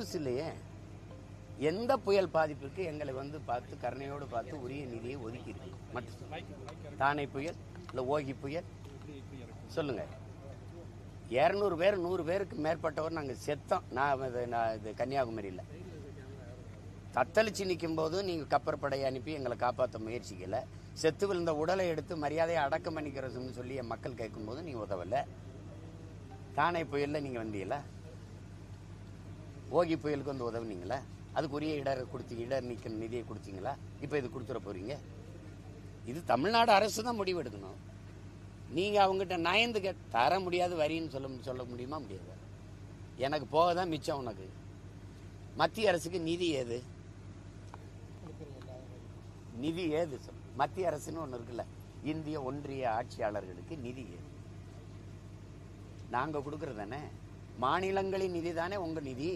அரசு இல்லையே. எந்த புயல் பாதிப்பிற்கு எங்களை பார்த்து கருணையோடு பார்த்து உரிய நிதியை ஒதுக்கி இருக்கு மட்டும். தானே புயல் இல்லை ஓகி புயல் சொல்லுங்க. 200 பேர் 100 பேருக்கு மேற்பட்டவர் நாங்கள் செத்தோம். நான் இது கன்னியாகுமரியில் தத்தளிச்சு நிற்கும் போது நீங்கள் கப்பற்படையை அனுப்பி எங்களை காப்பாற்ற முயற்சிக்கலை. செத்து விழுந்த உடலை எடுத்து மரியாதையை அடக்கம் பண்ணிக்கிறோம்னு சொல்லி என் மக்கள் கேட்கும்போது நீங்கள் உதவலை. தானே புயலில் நீங்கள் வந்தீங்களா? ஓகி புயலுக்கு உதவுனீங்களா? அதுக்குரிய இடர் நீக்க நிதியை கொடுத்தீங்களா? இப்போ இது கொடுத்துட போறீங்க. இது தமிழ்நாடு அரசு தான் முடிவு எடுக்கணும். நீங்கள் அவங்ககிட்ட நயந்து தர முடியாது வரின்னு சொல்ல முடியுமா? முடியாது. எனக்கு போக தான் மிச்சம். உனக்கு மத்திய அரசுக்கு நிதி ஏது? நிதி ஏது சொல். மத்திய அரசுன்னு ஒன்று இருக்குல்ல, இந்திய ஒன்றிய ஆட்சியாளர்களுக்கு நிதி ஏது? நாங்கள் கொடுக்கறது தானே. மாநிலங்களின் நிதி தானே உங்கள் நிதி.